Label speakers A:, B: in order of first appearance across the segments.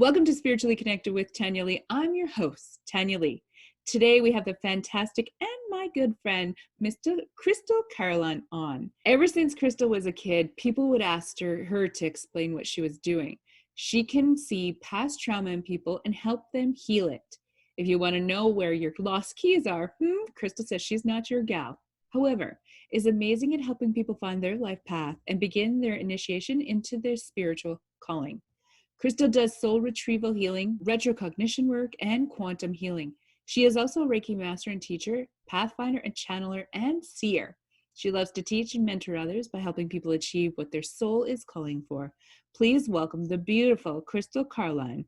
A: Welcome to Spiritually Connected with Tanya Lee. I'm your host, Tanya Lee. Today we have the fantastic and my good friend, Mr. Crystal Carlyon on. Ever since Crystal was a kid, people would ask her to explain what she was doing. She can see past trauma in people and help them heal it. If you want to know where your lost keys are, Crystal says she's not your gal. However, is amazing at helping people find their life path and begin their initiation into their spiritual calling. Crystal does soul retrieval healing, retrocognition work, and quantum healing. She is also a Reiki master and teacher, pathfinder and channeler, and seer. She loves to teach and mentor others by helping people achieve what their soul is calling for. Please welcome the beautiful Crystal Carlyon.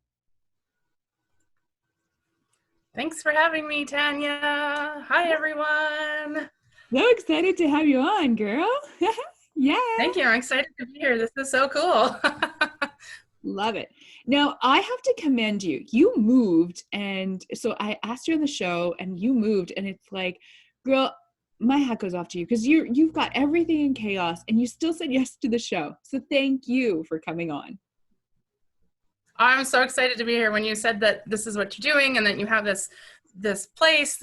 B: Thanks for having me, Tanya. Hi, everyone.
A: So excited to have you on, girl. Yeah.
B: Thank you. I'm excited to be here. This is so cool.
A: Love it. Now, I have to commend you. You moved, and so I asked you on the show, and you moved, and it's like, girl, my hat goes off to you because you've got everything in chaos, and you still said yes to the show. So thank you for coming on.
B: I'm so excited to be here. When you said that this is what you're doing, and that you have this place,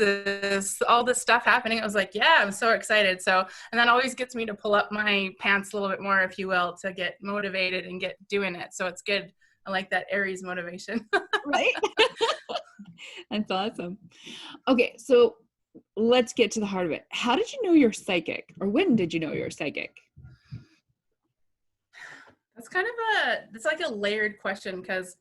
B: all this stuff happening, I was like, yeah, I'm so excited. So, and that always gets me to pull up my pants a little bit more, if you will, to get motivated and get doing it. So it's good. I like that Aries motivation.
A: Right? That's awesome. Okay, so let's get to the heart of it. How did you know you're psychic, or when did you know you're psychic?
B: That's kind of it's like a layered question, because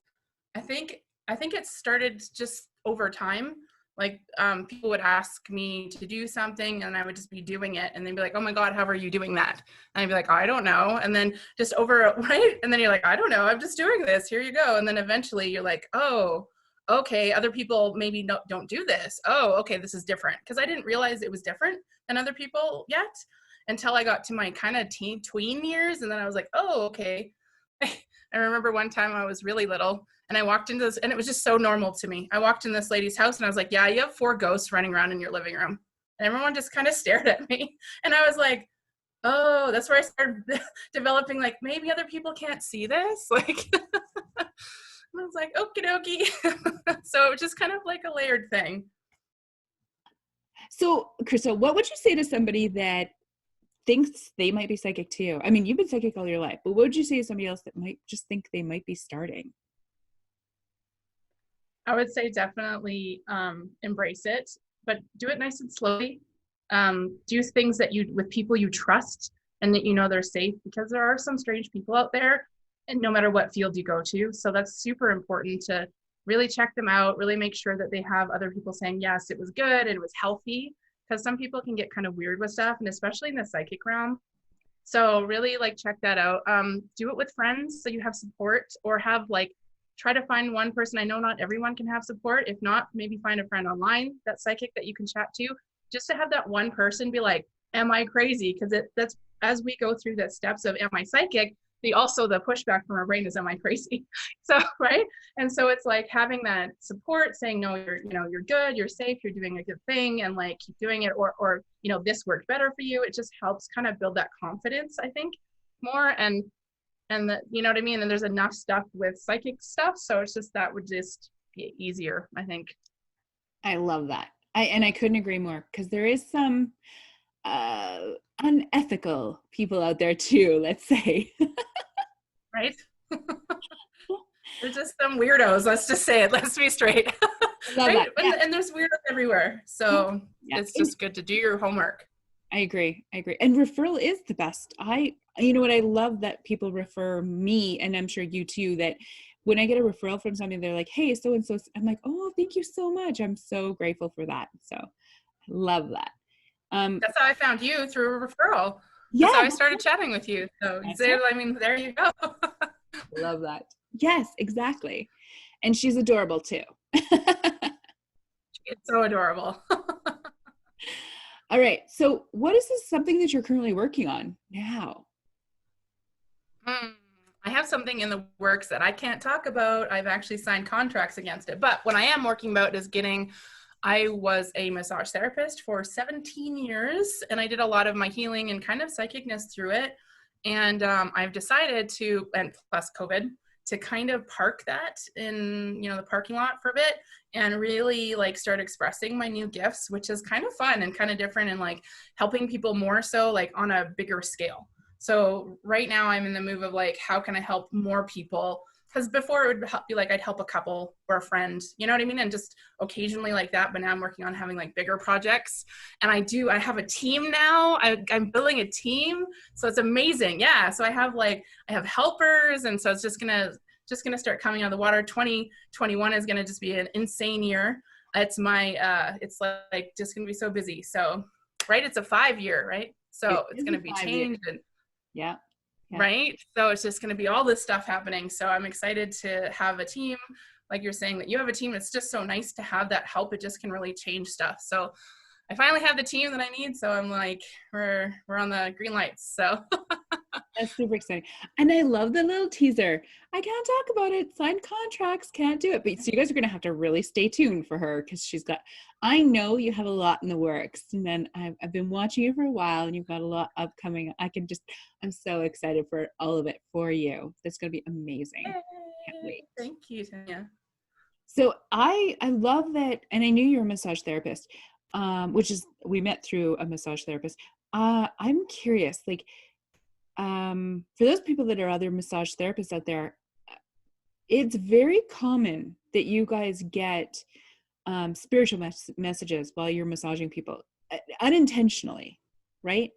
B: I think it started just over time. Like people would ask me to do something, and I would just be doing it, and they'd be like, "Oh my God, how are you doing that?" And I'd be like, "I don't know." And then just right, and then you're like, "I don't know, I'm just doing this. Here you go." And then eventually you're like, "Oh, okay, other people maybe don't do this. Oh, okay, this is different." Because I didn't realize it was different than other people yet until I got to my kind of tween years, and then I was like, "Oh, okay." I remember one time I was really little, and I walked into this, and it was just so normal to me. I walked in this lady's house, and I was like, "Yeah, you have 4 ghosts running around in your living room." And everyone just kind of stared at me. And I was like, oh, that's where I started developing, like, maybe other people can't see this. Like, I was like, okie dokie. So it was just kind of like a layered thing.
A: So, Crystal, what would you say to somebody that thinks they might be psychic too? I mean, you've been psychic all your life, but what would you say to somebody else that might just think they might be starting?
B: I would say definitely embrace it, but do it nice and slowly. Do things with people you trust and that you know they're safe, because there are some strange people out there, and no matter what field you go to. So that's super important to really check them out, really make sure that they have other people saying, yes, it was good, it was healthy, because some people can get kind of weird with stuff, and especially in the psychic realm. So really check that out. Do it with friends so you have support, or try to find one person. I know not everyone can have support. If not, maybe find a friend online that's psychic that you can chat to, just to have that one person be like, am I crazy? Because that's, as we go through the steps of am I psychic, the pushback from our brain is, am I crazy? So, right? And so it's like having that support saying, no, you're good, you're safe, you're doing a good thing, and keep doing it, or this worked better for you. It just helps kind of build that confidence, I think, more. And that, you know what I mean? And there's enough stuff with psychic stuff. So it's just, that would just be easier, I think.
A: I love that. I couldn't agree more, because there is some unethical people out there too, let's say.
B: Right? There's just some weirdos, let's just say it. Let's be straight.
A: Love
B: right?
A: that. Yeah.
B: And there's weirdos everywhere. So It's just good to do your homework.
A: I agree. And referral is the best. You know what, I love that people refer me, and I'm sure you too, that when I get a referral from somebody, they're like, hey, so-and-so, I'm like, oh, thank you so much. I'm so grateful for that. So I love that.
B: That's how I found you, through a referral.
A: Yeah.
B: That's how I started chatting with you. So there you go.
A: Love that. Yes, exactly. And she's adorable too.
B: She's so adorable.
A: All right. So what is something that you're currently working on now?
B: I have something in the works that I can't talk about. I've actually signed contracts against it. But what I am working about is I was a massage therapist for 17 years, and I did a lot of my healing and kind of psychicness through it. And I've decided to, and plus COVID, to kind of park that in, you know, the parking lot for a bit and really like start expressing my new gifts, which is kind of fun and kind of different, and like helping people more so like on a bigger scale. So right now I'm in the move of like, how can I help more people? Because before it would be like I'd help a couple or a friend, you know what I mean? And just occasionally like that. But now I'm working on having like bigger projects. And I have a team now. I'm building a team. So it's amazing. Yeah. So I have helpers. And so it's just gonna start coming out of the water. 2021 is gonna just be an insane year. It's like just gonna be so busy. So, right. It's a 5-year, right? So it's gonna be changed. And
A: yeah.
B: right. So it's just going to be all this stuff happening. So I'm excited to have a team, like you're saying, that you have a team. It's just so nice to have that help. It just can really change stuff. So I finally have the team that I need. So I'm like, we're on the green lights. So
A: that's super exciting. And I love the little teaser. I can't talk about it. Signed contracts, can't do it. But so you guys are going to have to really stay tuned for her, because I know you have a lot in the works. And then I've been watching you for a while, and you've got a lot upcoming. I'm so excited for all of it for you. It's going to be amazing.
B: Yay.
A: Can't wait.
B: Thank you, Tanya.
A: So I love that. And I knew you're a massage therapist, we met through a massage therapist. I'm curious, like, for those people that are other massage therapists out there, it's very common that you guys get spiritual messages while you're massaging people unintentionally, right?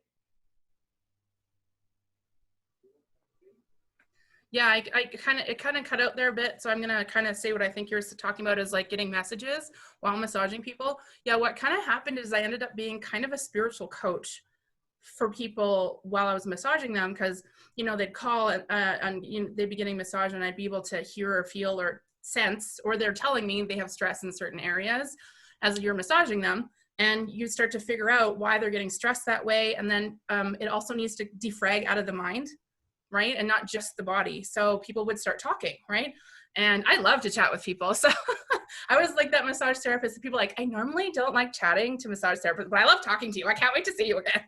B: Yeah, it kind of cut out there a bit. So I'm going to kind of say what I think you're talking about is like getting messages while massaging people. Yeah, what kind of happened is I ended up being kind of a spiritual coach for people while I was massaging them, because, you know, they'd call and they'd be getting massage, and I'd be able to hear or feel or sense, or they're telling me they have stress in certain areas as you're massaging them. And you start to figure out why they're getting stressed that way. And then it also needs to defrag out of the mind, right? And not just the body. So people would start talking, right? And I love to chat with people. So I was like that massage therapist. People like, I normally don't like chatting to massage therapists, but I love talking to you. I can't wait to see you again.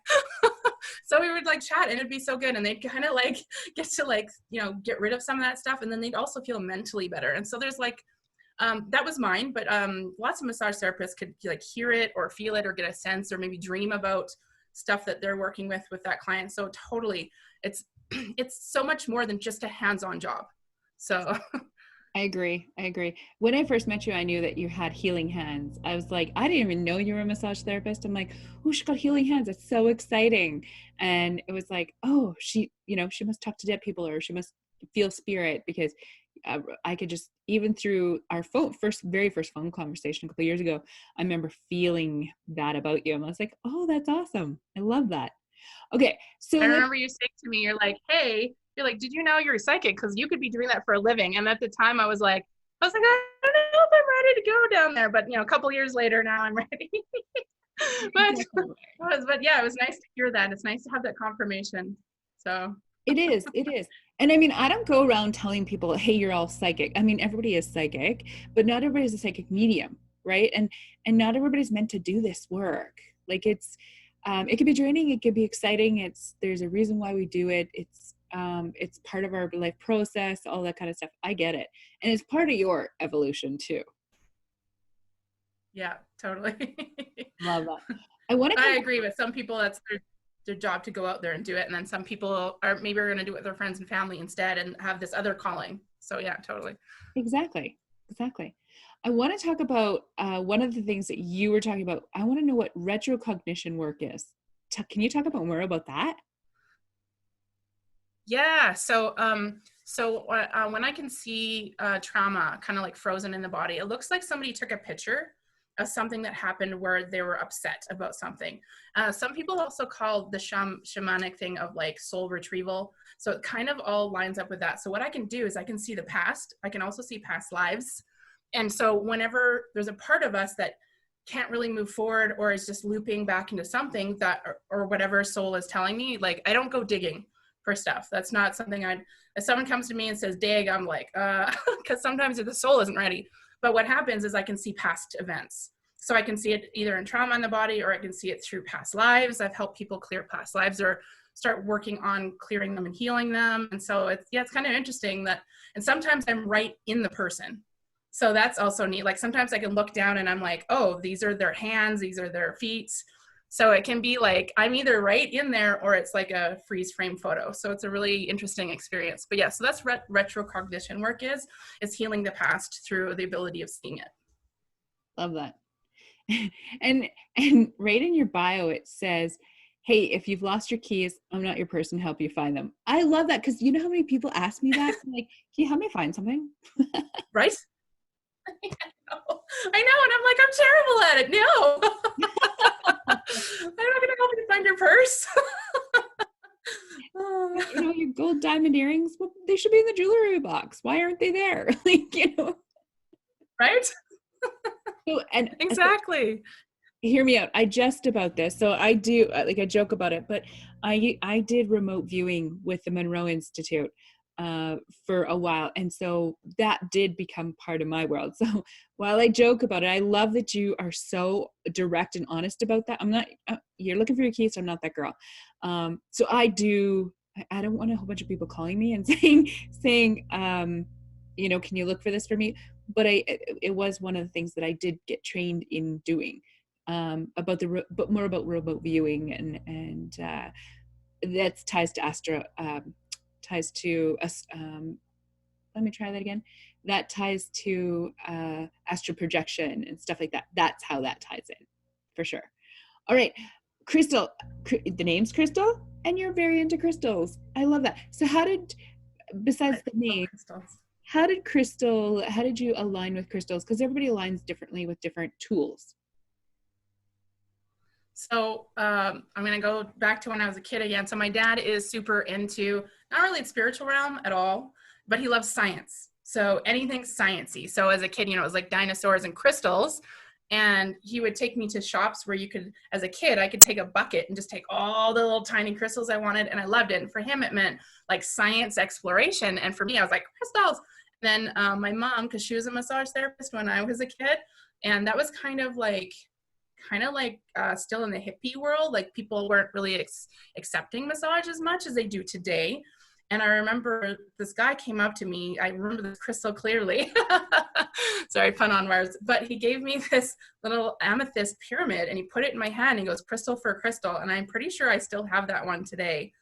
B: So we would like chat, and it'd be so good. And they'd kind of like get to like, you know, get rid of some of that stuff. And then they'd also feel mentally better. And so there's like, that was mine, but lots of massage therapists could like hear it or feel it or get a sense or maybe dream about stuff that they're working with that client. So totally, it's so much more than just a hands-on job. So
A: I agree. When I first met you, I knew that you had healing hands. I was like, I didn't even know you were a massage therapist. I'm like, oh, she got healing hands. It's so exciting. And it was like, oh, she must talk to dead people, or she must feel spirit, because I could just, even through our very first phone conversation a couple of years ago, I remember feeling that about you. And I was like, oh, that's awesome. I love that. Okay. So
B: I remember you saying to me, you're like, did you know you're psychic? Because you could be doing that for a living. And at the time I was like, I don't know if I'm ready to go down there. But, you know, a couple years later now I'm ready. but yeah, it was nice to hear that. It's nice to have that confirmation. So
A: it is. And I mean, I don't go around telling people, hey, you're all psychic. I mean, everybody is psychic, but not everybody's a psychic medium, right? And not everybody's meant to do this work. Like it could be draining, it could be exciting. There's a reason why we do it. It's part of our life process, all that kind of stuff. I get it. And it's part of your evolution too.
B: Yeah, totally.
A: Love that.
B: I agree with some people. That's their job to go out there and do it. And then some people are going to do it with their friends and family instead and have this other calling. So yeah, totally.
A: Exactly. I want to talk about one of the things that you were talking about. I want to know what retrocognition work is. Can you talk about more about that?
B: Yeah. So when I can see trauma kind of like frozen in the body, it looks like somebody took a picture of something that happened where they were upset about something. Some people also call the shamanic thing of like soul retrieval. So it kind of all lines up with that. So what I can do is I can see the past. I can also see past lives. And so whenever there's a part of us that can't really move forward or is just looping back into something that, or whatever soul is telling me, like, I don't go digging for stuff. That's not something if someone comes to me and says, dig, I'm like, because sometimes the soul isn't ready. But what happens is I can see past events. So I can see it either in trauma in the body, or I can see it through past lives. I've helped people clear past lives, or start working on clearing them and healing them. And so it's kind of interesting that, and sometimes I'm right in the person. So that's also neat. Like sometimes I can look down and I'm like, oh, these are their hands, these are their feet. So it can be like, I'm either right in there or it's like a freeze frame photo. So it's a really interesting experience. But yeah, so that's retrocognition work is healing the past through the ability of seeing it.
A: Love that. and right in your bio, it says, hey, if you've lost your keys, I'm not your person to help you find them. I love that, because you know how many people ask me that? Like, can you help me find something?
B: Right? I know. And I'm like, I'm terrible at it. No. I'm not going to help you find your purse.
A: You know, your gold diamond earrings, well, they should be in the jewelry box. Why aren't they there? Like, you know.
B: Right?
A: So, and
B: exactly.
A: Hear me out. I jest about this. So I do, like, I joke about it, but I did remote viewing with the Monroe Institute for a while. And so that did become part of my world. So while I joke about it, I love that you are so direct and honest about that. I'm not, you're looking for your keys, so I'm not that girl. So I don't want a whole bunch of people calling me and saying, you know, can you look for this for me? But it was one of the things that I did get trained in doing, but more about remote viewing, and that's ties to let me try that again. That ties to astral projection and stuff like that. That's how that ties in, for sure. All right, Crystal, the name's Crystal, and you're very into crystals. I love that. So besides the name, how did you align with crystals? Because everybody aligns differently with different tools.
B: So I'm going to go back to when I was a kid again. So my dad is super into, not really the spiritual realm at all, but he loves science. So anything sciencey. So as a kid, you know, it was like dinosaurs and crystals. And he would take me to shops where you could, as a kid, I could take a bucket and just take all the little tiny crystals I wanted. And I loved it. And for him, it meant like science exploration. And for me, I was like, crystals. And then my mom, because she was a massage therapist when I was a kid. And that was kind of like still in the hippie world. Like people weren't really accepting massage as much as they do today. And I remember this guy came up to me. I remember this crystal clearly. Sorry, pun on words. But he gave me this little amethyst pyramid and he put it in my hand and he goes, crystal for crystal. And I'm pretty sure I still have that one today.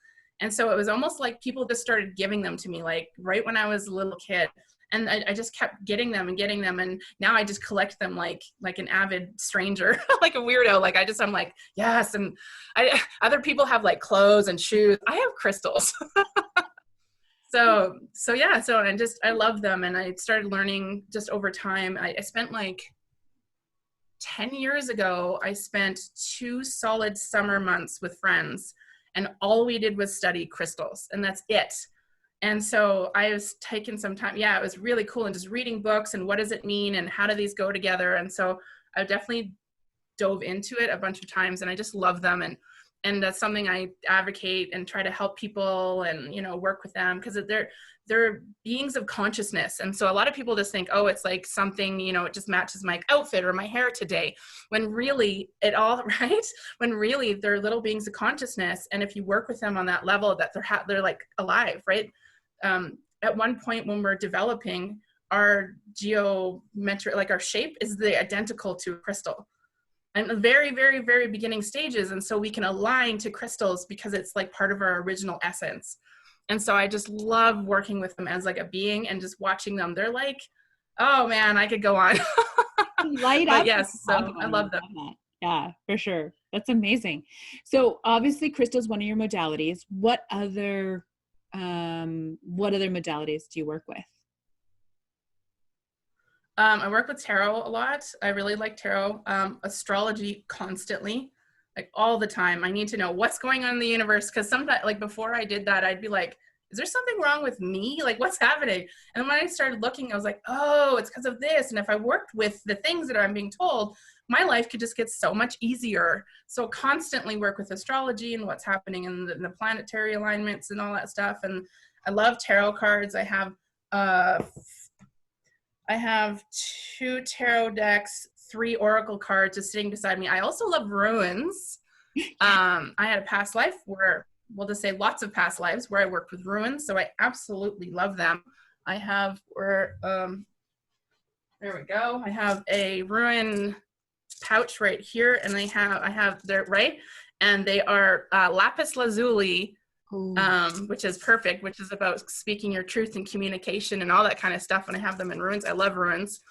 B: And so it was almost like people just started giving them to me, like right when I was a little kid. And I just kept getting them. And now I just collect them like an avid stranger, like a weirdo. Like I'm like, yes. And other people have like clothes and shoes. I have crystals. So yeah. So I love them. And I started learning just over time. I spent like 10 years ago, I spent 2 solid summer months with friends and all we did was study crystals, and that's it. And so I was taking some time. Yeah, it was really cool. And just reading books and what does it mean and how do these go together? And so I definitely dove into it a bunch of times and I just love them. And that's something I advocate and try to help people and, you know, work with them because they're beings of consciousness. And so a lot of people just think, oh, it's like something, you know, it just matches my outfit or my hair today. When really right? When really they're little beings of consciousness. And if you work with them on that level that they're like alive, right? At one point when we're developing, our geometric, like our shape is identical to a crystal. And the very, very, very beginning stages. And so we can align to crystals because it's like part of our original essence. And so I just love working with them as like a being and just watching them. They're like, oh man, I could go on.
A: Light up.
B: Yes, so I love them.
A: Yeah, for sure. That's amazing. So obviously crystal is one of your modalities. What other modalities do you work with?
B: I work with tarot a lot. I really like tarot. Astrology constantly, like all the time. I need to know what's going on in the universe because sometimes, like before I did that, I'd be like, is there something wrong with me? Like what's happening? And when I started looking, I was like, oh, it's because of this. And if I worked with the things that I'm being told, my life could just get so much easier. So constantly work with astrology and what's happening in the planetary alignments and all that stuff. And I love tarot cards. I have 2 tarot decks, 3 oracle cards just sitting beside me. I also love runes. I had a past life where we'll just say lots of past lives where I worked with ruins. So I absolutely love them. I have where, there we go. I have a ruin pouch right here, and I have their right, and they are lapis lazuli, which is perfect, which is about speaking your truth and communication and all that kind of stuff. And I have them in ruins. I love ruins.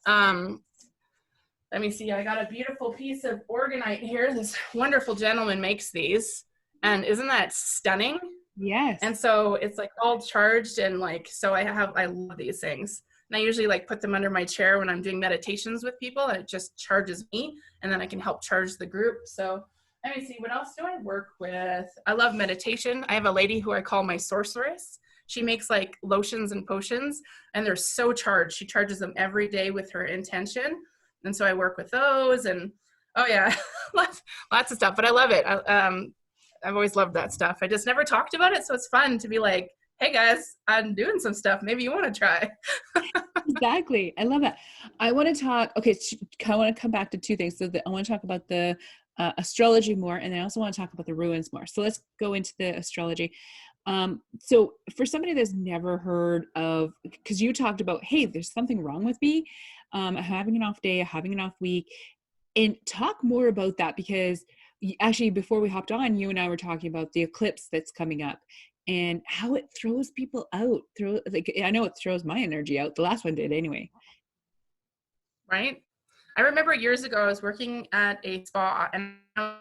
B: Let me see. I got a beautiful piece of organite here. This wonderful gentleman makes these, and isn't that stunning?
A: Yes.
B: And so it's like all charged, and like, so I love these things. And I usually like put them under my chair when I'm doing meditations with people, and it just charges me, and then I can help charge the group. So let me see, what else do I work with? I love meditation. I have a lady who I call my sorceress. She makes like lotions and potions, and they're so charged. She charges them every day with her intention. And so I work with those, and oh yeah, lots of stuff, but I love it. I've always loved that stuff. I just never talked about it. So it's fun to be like, hey guys, I'm doing some stuff. Maybe you want to try.
A: Exactly. I love that. I want to talk, okay, I want to come back to two things. So I want to talk about the astrology more, and I also want to talk about the ruins more. So let's go into the astrology. So for somebody that's never heard of, because you talked about, hey, there's something wrong with me. Having an off day, having an off week, and talk more about that, because actually before we hopped on, you and I were talking about the eclipse that's coming up and how it throws people out. I know it throws my energy out. The last one did anyway.
B: Right. I remember years ago, I was working at a spa, and I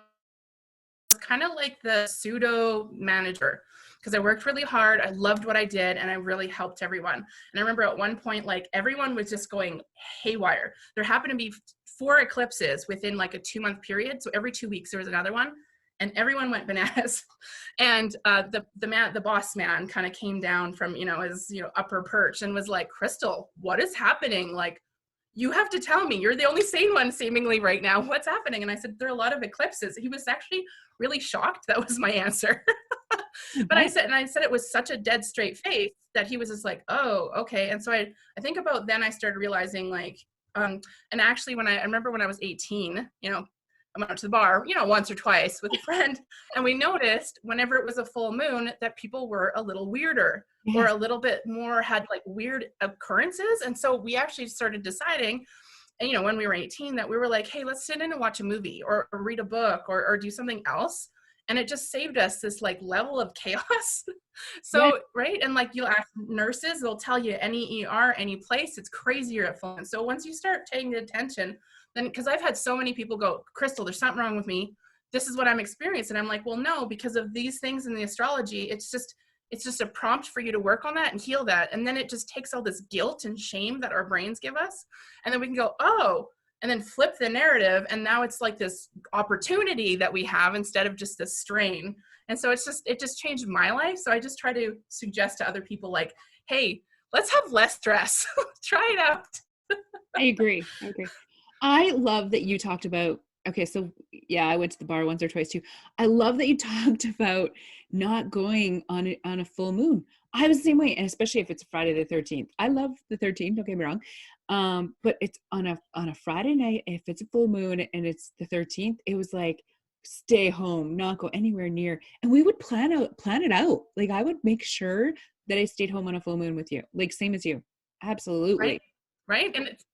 B: was kind of like the pseudo manager, because I worked really hard. I loved what I did, and I really helped everyone. And I remember at one point, like everyone was just going haywire. There happened to be 4 eclipses within like a 2-month period. So every 2 weeks there was another one, and everyone went bananas. And the boss man kind of came down from, his, upper perch and was like, Crystal, what is happening? Like, you have to tell me. You're the only sane one seemingly right now. What's happening? And I said, there are a lot of eclipses. He was actually really shocked. That was my answer. But I said it with such a dead straight face that he was just like, oh, okay. And so I think about then I started realizing like, and actually when I remember when I was 18, I went out to the bar, once or twice with a friend, and we noticed whenever it was a full moon that people were a little weirder, yes, or a little bit more had like weird occurrences. And so we actually started deciding, and when we were 18, that we were like, hey, let's sit in and watch a movie or read a book or do something else. And it just saved us this like level of chaos. So, yes, right. And like you'll ask nurses, they'll tell you any ER, any place, it's crazier at phone. So once you start taking the attention, then, because I've had so many people go, Crystal, there's something wrong with me. This is what I'm experiencing. And I'm like, well, no, because of these things in the astrology, it's just a prompt for you to work on that and heal that. And then it just takes all this guilt and shame that our brains give us. And then we can go, oh, and then flip the narrative. And now it's like this opportunity that we have instead of just this strain. And so it just changed my life. So I just try to suggest to other people like, hey, let's have less stress. Try it out.
A: I agree. I love that you talked about, okay, so yeah, I went to the bar once or twice too. I love that you talked about not going on a full moon. I was the same way, and especially if it's Friday the 13th. I love the 13th, don't get me wrong. But it's on a Friday night, if it's a full moon and it's the 13th, it was like, stay home, not go anywhere near. And we would plan it out. Like I would make sure that I stayed home on a full moon with you, like same as you. Absolutely.
B: Right. And it's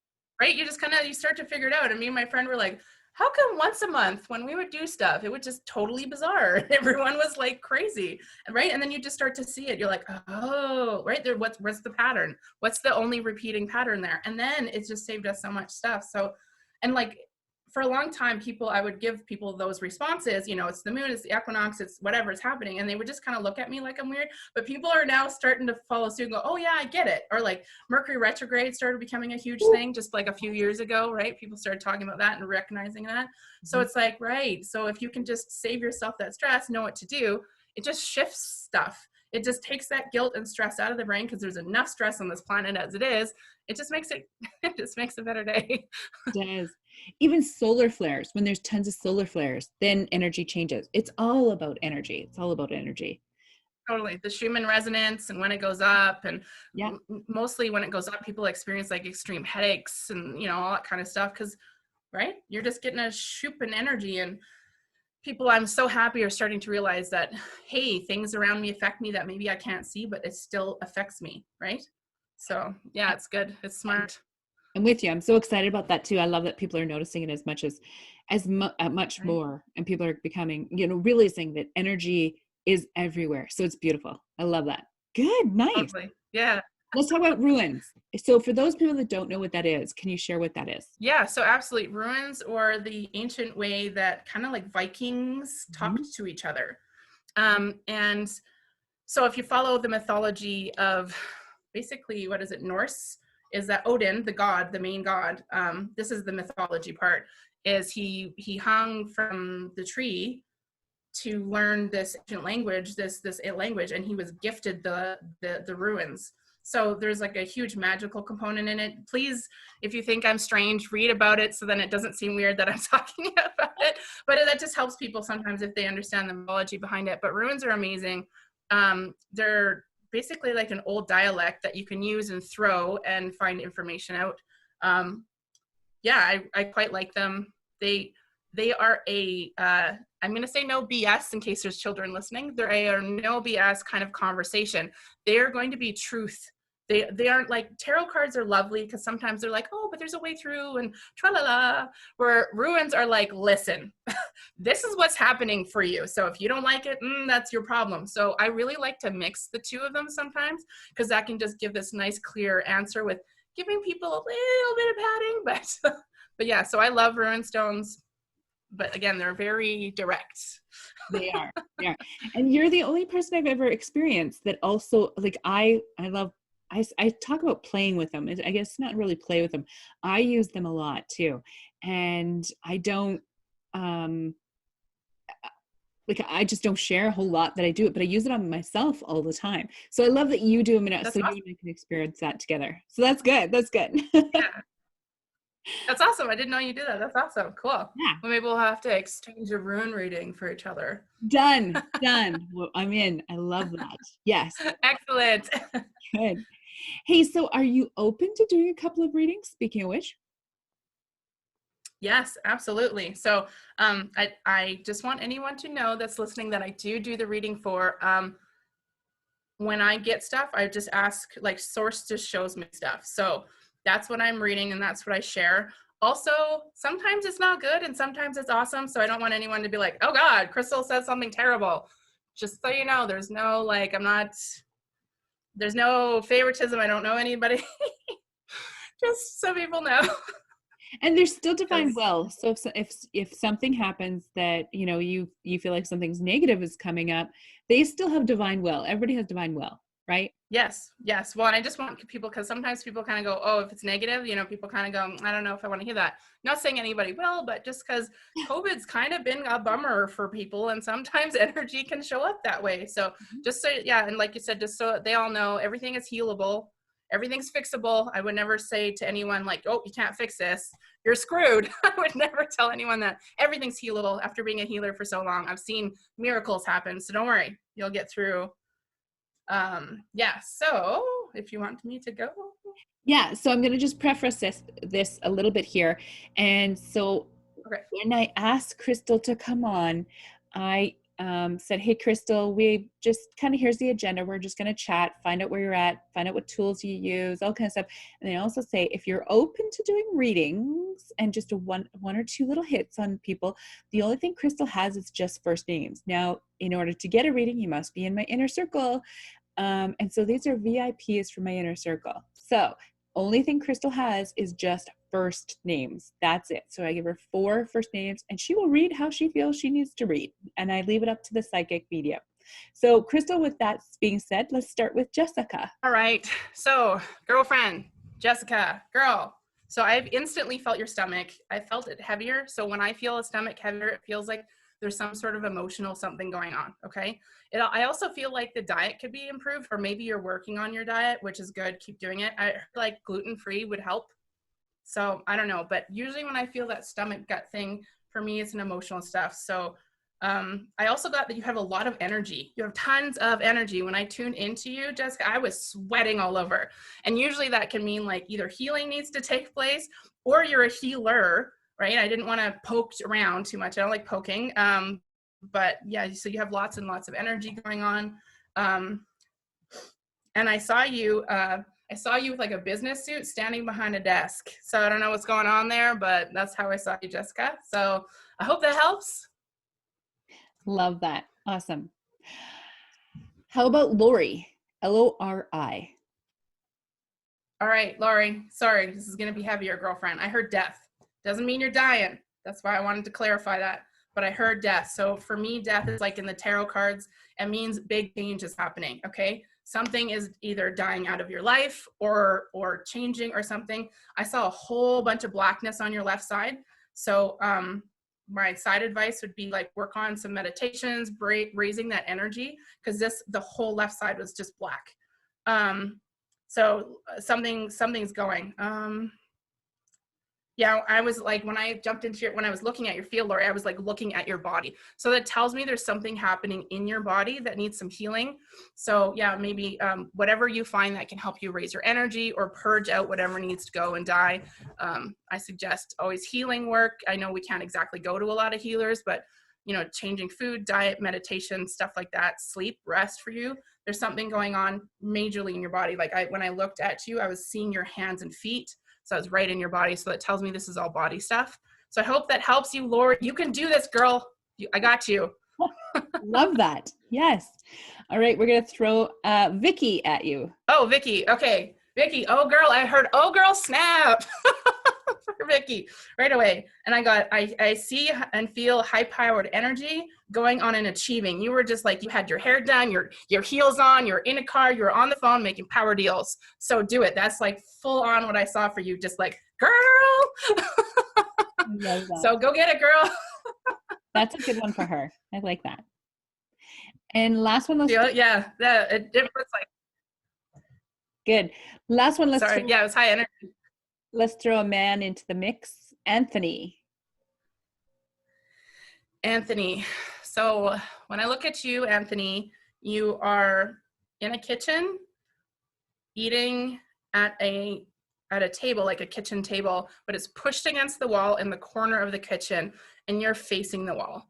B: right. You just you start to figure it out. And me and my friend were like, how come once a month when we would do stuff, it was just totally bizarre. Everyone was like crazy. Right. And then you just start to see it. You're like, oh, right there. What's the pattern? What's the only repeating pattern there? And then it just saved us so much stuff. So, and like, for a long time, I would give people those responses, it's the moon, it's the equinox, it's whatever is happening. And they would just kind of look at me like I'm weird. But people are now starting to follow suit and go, oh yeah, I get it. Or like Mercury retrograde started becoming a huge thing just like a few years ago, right? People started talking about that and recognizing that. Mm-hmm. So it's like, right. So if you can just save yourself that stress, know what to do, it just shifts stuff. It just takes that guilt and stress out of the brain because there's enough stress on this planet as it is. It just makes a better day.
A: It does. Even solar flares, when there's tons of solar flares, then energy changes. It's all about energy.
B: Totally. The Schumann resonance and when it goes up, and
A: yeah,
B: mostly when it goes up, people experience like extreme headaches and, all that kind of stuff. Cause right. You're just getting a shoop in energy. And people I'm so happy are starting to realize that, hey, things around me affect me that maybe I can't see, but it still affects me, right? So yeah, it's good. It's smart.
A: I'm with you. I'm so excited about that too. I love that people are noticing it much
B: Right?
A: more, and people are becoming, realizing that energy is everywhere. So it's beautiful. I love that. Good, nice.
B: Totally. Yeah.
A: Let's talk about ruins. So for those people that don't know what that is, can you share what that is?
B: Yeah, so absolutely. Ruins, or the ancient way that kind of like Vikings talked to each other. And so if you follow the mythology of basically, what is it, Norse, is that Odin, the god, the main god, this is the mythology part, is he hung from the tree to learn this ancient language, this language, and he was gifted the ruins. So there's like a huge magical component in it. Please, if you think I'm strange, read about it so then it doesn't seem weird that I'm talking about it. But that just helps people sometimes if they understand the mythology behind it. But ruins are amazing. They're basically like an old dialect that you can use and throw and find information out. Yeah, I quite like them. They are I'm going to say no BS in case there's children listening. They are no BS kind of conversation. They are going to be truth. They aren't like, tarot cards are lovely because sometimes they're like, oh, but there's a way through and tra-la-la, where ruins are like, listen, this is what's happening for you. So if you don't like it, that's your problem. So I really like to mix the two of them sometimes, because that can just give this nice, clear answer with giving people a little bit of padding. But yeah, so I love rune stones. But again, they're very direct.
A: They are. Yeah. And you're the only person I've ever experienced that also, like, I talk about playing with them. I guess not really play with them. I use them a lot too. And I don't, like, I just don't share a whole lot that I do it, but I use it on myself all the time. So I love that you do them,
B: That's
A: so
B: awesome.
A: you and I can experience that together. So that's good. That's good.
B: Yeah. That's awesome. I didn't know you did that. That's awesome. Cool.
A: Yeah.
B: Well, maybe we'll have to exchange a rune reading for each other.
A: Done. Well, I'm in. I love that. Yes.
B: Excellent.
A: Good. Hey, so are you open to doing a couple of readings? Speaking of which.
B: Yes, absolutely. So I just want anyone to know that's listening that I do the reading for. When I get stuff, I just ask, like, source just shows me stuff. So that's what I'm reading and that's what I share. Also, sometimes it's not good and sometimes it's awesome. So I don't want anyone to be like, oh God, Crystal said something terrible. Just so you know, there's no, like, there's no favoritism. I don't know anybody. Just so people know.
A: And they're still divine well. So if something happens that, you feel like something's negative is coming up, they still have divine will. Everybody has divine will, right?
B: Yes. Well, and I just want people, because sometimes people kind of go, oh, if it's negative, people kind of go, I don't know if I want to hear that. Not saying anybody will, but just because COVID's kind of been a bummer for people, and sometimes energy can show up that way. So just so, yeah, and like you said, just so they all know, everything is healable. Everything's fixable. I would never say to anyone like, oh, you can't fix this, you're screwed. I would never tell anyone that. Everything's healable. After being a healer for so long, I've seen miracles happen. So don't worry, you'll get through. Yeah, so if you want me to go.
A: Yeah, so I'm going to just preface this a little bit here. And so when I asked Crystal to come on, I said, hey, Crystal, we just kind of, here's the agenda. We're just going to chat, find out where you're at, find out what tools you use, all kind of stuff. And then also say, if you're open to doing readings and just one or two little hits on people, the only thing Crystal has is just first names. Now, in order to get a reading, you must be in my inner circle. And so these are VIPs for my inner circle. So only thing Crystal has is just first names. That's it. So I give her 4 first names and she will read how she feels she needs to read. And I leave it up to the psychic medium. So Crystal, with that being said, let's start with Jessica.
B: All right. So girlfriend, Jessica, girl. So I've instantly felt your stomach. I felt it heavier. So when I feel a stomach heavier, it feels like there's some sort of emotional something going on. Okay. I also feel like the diet could be improved, or maybe you're working on your diet, which is good. Keep doing it. I heard like gluten-free would help. So I don't know, but usually when I feel that stomach gut thing, for me, it's an emotional stuff. So I also got that you have a lot of energy. You have tons of energy. When I tuned into you, Jessica, I was sweating all over. And usually that can mean like either healing needs to take place or you're a healer, right? I didn't want to poke around too much. I don't like poking. But yeah, so you have lots and lots of energy going on. And I saw you with like a business suit standing behind a desk. So I don't know what's going on there, but that's how I saw you, Jessica. So I hope that helps.
A: Love that. Awesome. How about Lori? Lori.
B: All right, Lori, sorry, this is going to be heavier, girlfriend. I heard death. Doesn't mean you're dying. That's why I wanted to clarify that. But I heard death. So for me, death is like in the tarot cards. It means big change is happening, okay? Something is either dying out of your life or changing or something. I saw a whole bunch of blackness on your left side. So my side advice would be like work on some meditations, raising that energy, because the whole left side was just black. So something's going. Yeah, I was like, when I was looking at your field, Lori, I was like looking at your body. So that tells me there's something happening in your body that needs some healing. So yeah, maybe whatever you find that can help you raise your energy or purge out whatever needs to go and die. I suggest always healing work. I know we can't exactly go to a lot of healers, but changing food, diet, meditation, stuff like that, sleep, rest for you. There's something going on majorly in your body. Like when I looked at you, I was seeing your hands and feet. So it's right in your body. So that tells me this is all body stuff. So I hope that helps you, Lori. You can do this, girl. I got you.
A: Love that. Yes. All right. We're going to throw Vicky at you.
B: Oh, Vicky. Okay. Vicky. Oh, girl. I heard, oh, girl, snap. For Vicky right away. And I see and feel high powered energy going on and achieving. You were just like, you had your hair done, your heels on, you're in a car, you're on the phone making power deals. So do it. That's like full on what I saw for you. Just like, girl.
A: Love that.
B: So go get it, girl.
A: That's a good one for her. I like that. And last one.
B: It was like,
A: good. Last one.
B: It was high energy.
A: Let's throw a man into the mix. Anthony.
B: So when I look at you, Anthony, you are in a kitchen eating at a table, like a kitchen table, but it's pushed against the wall in the corner of the kitchen and you're facing the wall.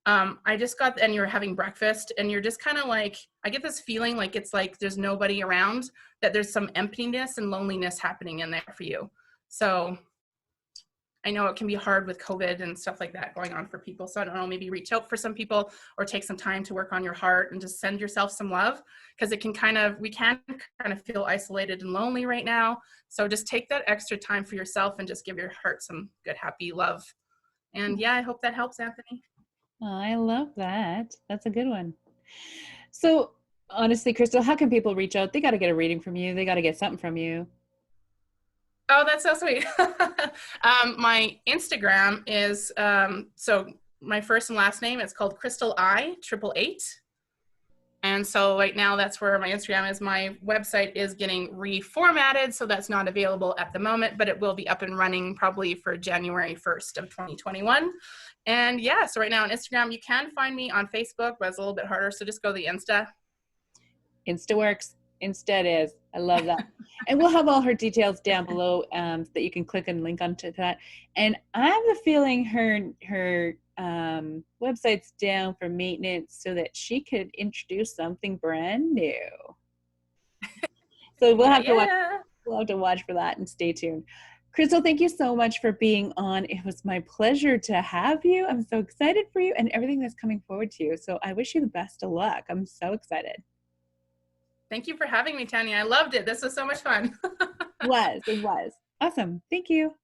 B: And you're having breakfast and you're just kind of like, I get this feeling like it's like there's nobody around, that there's some emptiness and loneliness happening in there for you. So I know it can be hard with COVID and stuff like that going on for people. So I don't know, maybe reach out for some people or take some time to work on your heart and just send yourself some love, because we can kind of feel isolated and lonely right now. So just take that extra time for yourself and just give your heart some good, happy love. And yeah, I hope that helps, Anthony.
A: Oh, I love that. That's a good one. So honestly, Crystal, how can people reach out? They got to get a reading from you. They got to get something from you.
B: Oh, that's so sweet. My Instagram is, so my first and last name, it's called Crystal I 888. And so right now that's where my Instagram is. My website is getting reformatted, so that's not available at the moment, but it will be up and running probably for January 1st of 2021. And yeah, so right now on Instagram, you can find me on Facebook, but it's a little bit harder. So just go to the Insta.
A: Insta works. Insta it is. I love that. And we'll have all her details down below so that you can click and link onto that. And I have a feeling her website's down for maintenance so that she could introduce something brand new. So we'll have to watch for that and stay tuned. Crystal, thank you so much for being on. It was my pleasure to have you. I'm so excited for you and everything that's coming forward to you. So I wish you the best of luck. I'm so excited.
B: Thank you for having me, Tanya. I loved it. This was so much fun.
A: It was. Awesome. Thank you.